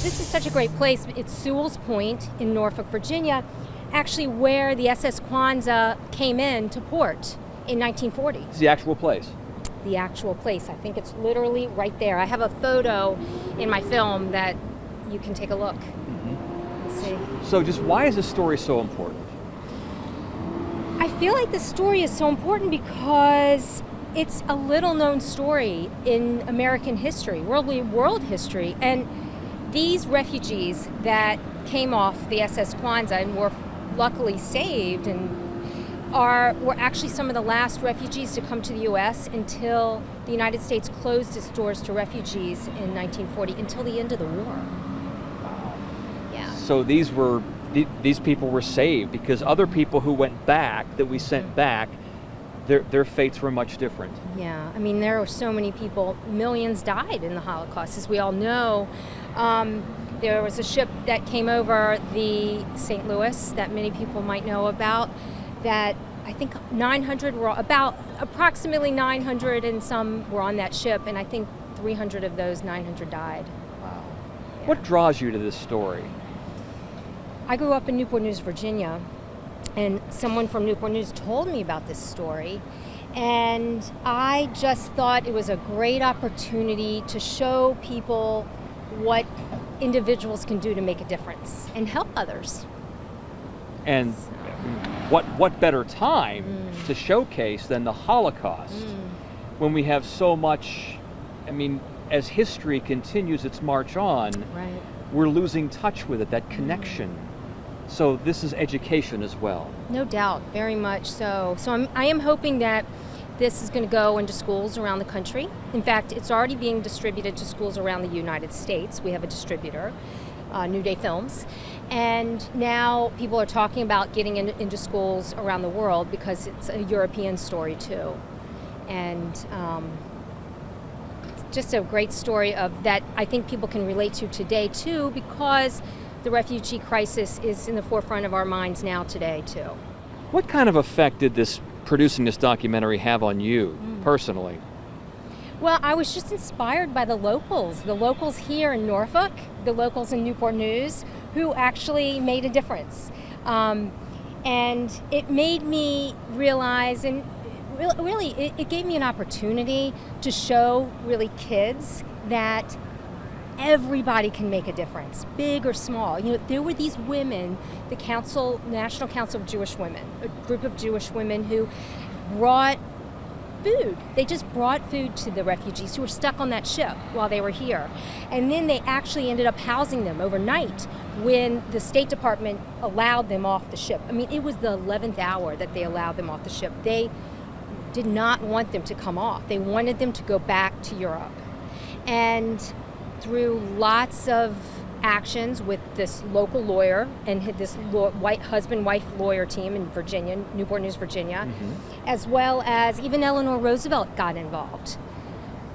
This is such a great place. It's Sewell's Point in Norfolk, Virginia, actually where the SS Kwanzaa came in to port in 1940. It's the actual place. The actual place. I think it's literally right there. I have a photo in my film that you can take a look. Let's see. So just why is this story so important? I feel like the story is so important because it's a little known story in American history, world history, and these refugees that came off the SS Kwanzaa and were luckily saved and were actually some of the last refugees to come to the U.S. until the United States closed its doors to refugees in 1940 until the end of the war. Yeah. So these people were saved because other people who went back, that we sent back, their fates were much different. Yeah, I mean, there were so many people, millions died in the Holocaust, as we all know. There was a ship that came over the St. Louis that many people might know about, that I think 900 were, about approximately 900 and some were on that ship, and I think 300 of those 900 died. Wow. Yeah. What draws you to this story? I grew up in Newport News, Virginia, and someone from Newport News told me about this story, and I just thought it was a great opportunity to show people what individuals can do to make a difference and help others. And what better time to showcase than the Holocaust, when we have so much, I mean, as history continues its march on, Right. we're losing touch with it, that connection. So this is education as well. No doubt, very much so. So I am hoping that this is going to go into schools around the country. In fact, it's already being distributed to schools around the United States. We have a distributor, New Day Films. And now people are talking about getting into schools around the world because it's a European story too. And it's just a great story of that I think people can relate to today too, because the refugee crisis is in the forefront of our minds now today too. What kind of effect did producing this documentary have on you personally? Well, I was just inspired by the locals here in Norfolk, the locals in Newport News, who actually made a difference. And it made me realize, and really it gave me an opportunity to show really kids that everybody can make a difference, big or small. You know, there were these women, the National Council of Jewish Women, a group of Jewish women who brought food. They just brought food to the refugees who were stuck on that ship while they were here. And then they actually ended up housing them overnight when the State Department allowed them off the ship. I mean, it was the 11th hour that they allowed them off the ship. They did not want them to come off. They wanted them to go back to Europe. And through lots of actions with this local lawyer and this husband-wife lawyer team in Virginia, Newport News, Virginia, as well as even Eleanor Roosevelt got involved.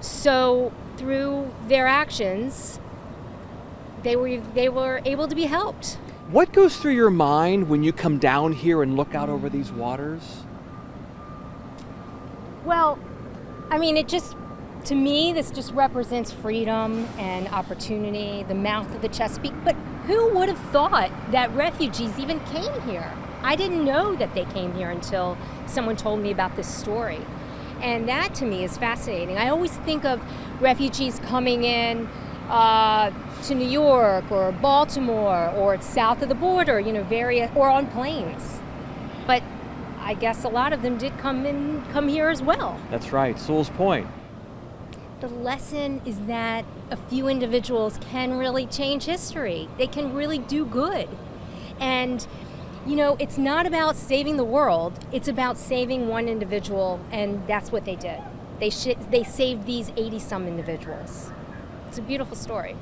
So through their actions, they were able to be helped. What goes through your mind when you come down here and look out over these waters? Well, I mean, to me, this just represents freedom and opportunity, the mouth of the Chesapeake. But who would have thought that refugees even came here? I didn't know that they came here until someone told me about this story. And that to me is fascinating. I always think of refugees coming in to New York or Baltimore or south of the border, you know, or on planes. But I guess a lot of them did come here as well. That's right, Sewell's Point. The lesson is that a few individuals can really change history. They can really do good. And, you know, it's not about saving the world. It's about saving one individual, and that's what they did. They saved these 80-some individuals. It's a beautiful story.